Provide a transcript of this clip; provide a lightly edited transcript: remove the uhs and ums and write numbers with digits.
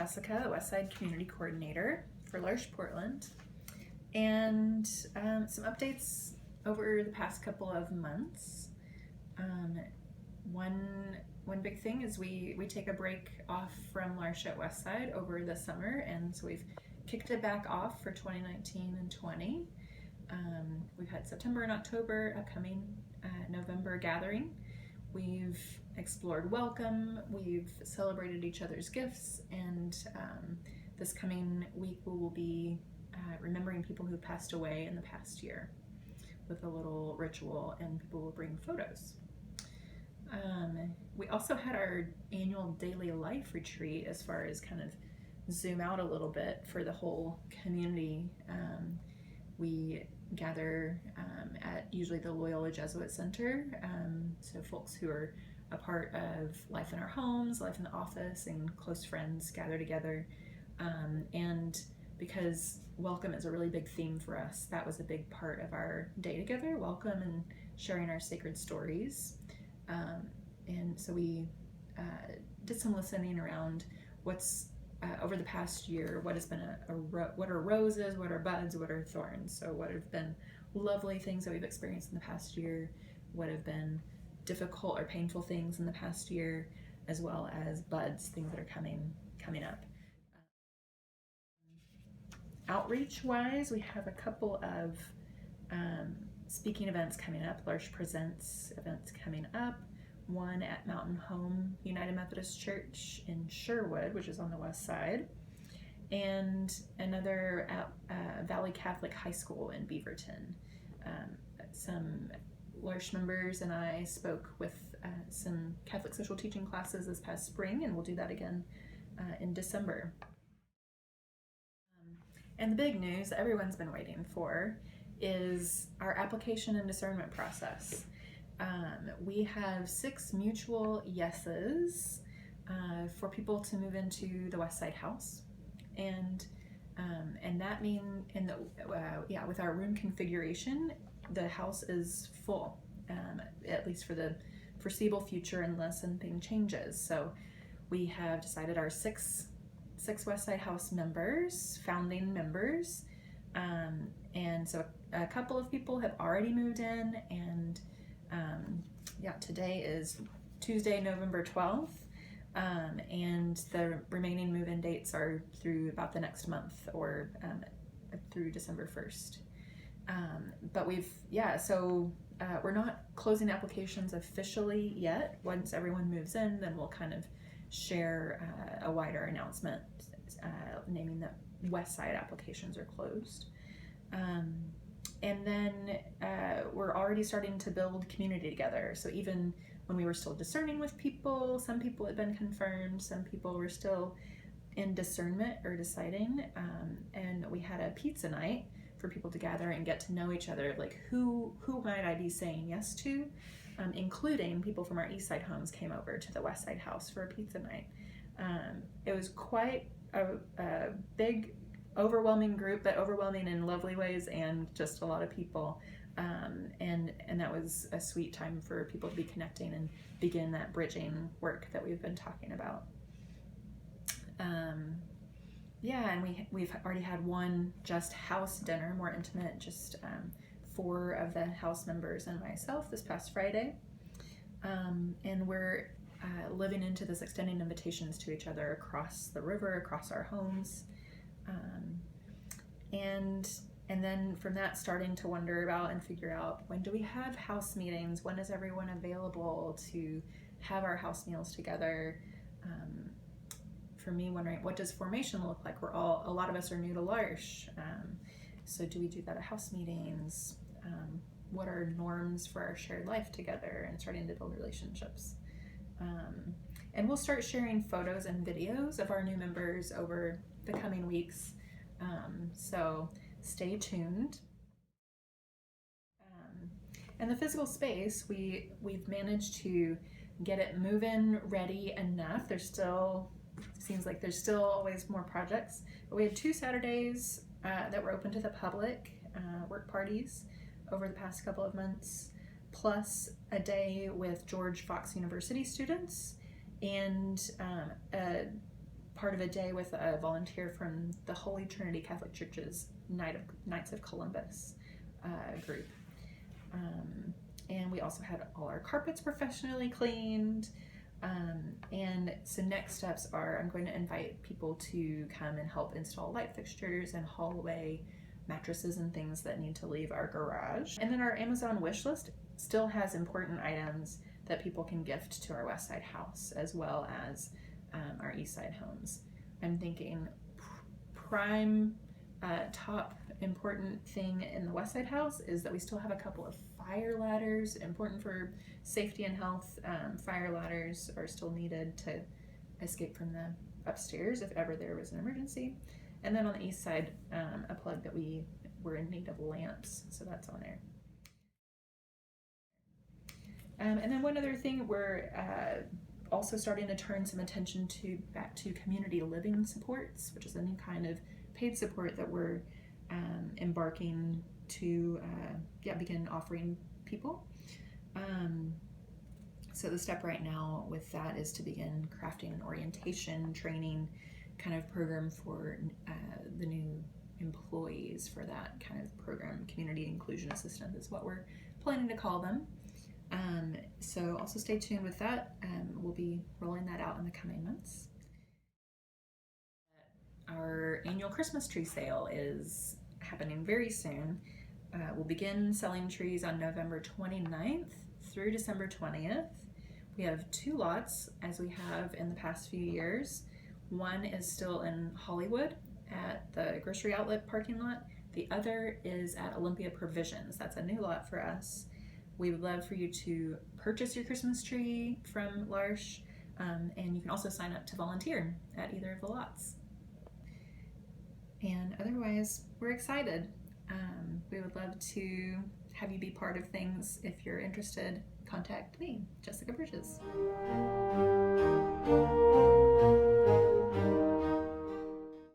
Jessica, the Westside Community Coordinator for L'Arche Portland, and some updates over the past couple of months. One big thing is we take a break off from L'Arche at Westside over the summer, and so we've kicked it back off for 2019 and 20. We've had September and October, upcoming November gathering. We've explored welcome, we've celebrated each other's gifts, and this coming week we will be remembering people who passed away in the past year with a little ritual, and people will bring photos. We also had our annual daily life retreat, as far as kind of zoom out a little bit for the whole community. We gather at usually the Loyola Jesuit Center, so folks who are a part of life in our homes, life in the office, and close friends gather together. And because welcome is a really big theme for us, that was a big part of our day together, welcome and sharing our sacred stories. And so we did some listening around what's over the past year, what has been what are roses, what are buds, what are thorns. So what have been lovely things that we've experienced in the past year, what have been difficult or painful things in the past year, as well as buds, things that are coming up. Outreach wise, we have a couple of speaking events coming up, L'Arche Presents events coming up. One at Mountain Home United Methodist Church in Sherwood, which is on the west side, and another at Valley Catholic High School in Beaverton. Some L'Arche members and I spoke with some Catholic social teaching classes this past spring, and we'll do that again in December. And the big news that everyone's been waiting for is our application and discernment process. We have 6 mutual yeses for people to move into the Westside house, and that means with our room configuration, the house is full, at least for the foreseeable future, unless anything changes. So we have decided our six Westside house members, founding members, and so a couple of people have already moved in, and today is Tuesday, November 12th, and the remaining move-in dates are through about the next month, or through December 1st. But we're not closing applications officially yet. Once everyone moves in, then we'll kind of share a wider announcement naming that Westside applications are closed. And then we're already starting to build community together. So even when we were still discerning with people, some people had been confirmed, some people were still in discernment or deciding. And we had a pizza night for people to gather and get to know each other, like who might I be saying yes to, including people from our Eastside homes came over to the Westside house for a pizza night. It was quite a big, overwhelming group, but overwhelming in lovely ways, and just a lot of people, and that was a sweet time for people to be connecting and begin that bridging work that we've been talking about. And we've already had one just house dinner, more intimate, just 4 of the house members and myself this past Friday, and we're living into this, extending invitations to each other across the river, across our homes. And then from that, starting to wonder about and figure out, when do we have house meetings? When is everyone available to have our house meals together? For me, wondering, what does formation look like? A lot of us are new to L'Arche. So do we do that at house meetings? What are norms for our shared life together, and starting to build relationships? And we'll start sharing photos and videos of our new members over the coming weeks. So stay tuned. And the physical space, we've managed to get it move-in ready enough. Seems like there's still always more projects, but we had 2 Saturdays that were open to the public, work parties over the past couple of months, plus a day with George Fox University students, and a part of a day with a volunteer from the Holy Trinity Catholic Church's Knights of Columbus group. And we also had all our carpets professionally cleaned. And so next steps are, I'm going to invite people to come and help install light fixtures and hallway mattresses and things that need to leave our garage. And then our Amazon wish list still has important items that people can gift to our West Side house, as well as our East Side homes. I'm thinking prime top important thing in the West Side house is that we still have a couple of fire ladders, important for safety and health. Fire ladders are still needed to escape from the upstairs if ever there was an emergency. And then on the East Side, a plug that we were in need of lamps, so that's on there. And then one other thing, we're also starting to turn some attention back to community living supports, which is a new kind of paid support that we're embarking to begin offering people. So the step right now with that is to begin crafting an orientation training kind of program for the new employees for that kind of program. Community inclusion assistant is what we're planning to call them. So also stay tuned with that. We'll be rolling that out in the coming months. Our annual Christmas tree sale is happening very soon. We'll begin selling trees on November 29th through December 20th. We have 2 lots, as we have in the past few years. One is still in Hollywood at the grocery outlet parking lot. The other is at Olympia Provisions. That's a new lot for us. We would love for you to purchase your Christmas tree from L'Arche, and you can also sign up to volunteer at either of the lots. And otherwise, we're excited. We would love to have you be part of things. If you're interested, contact me, Jessica Bridges.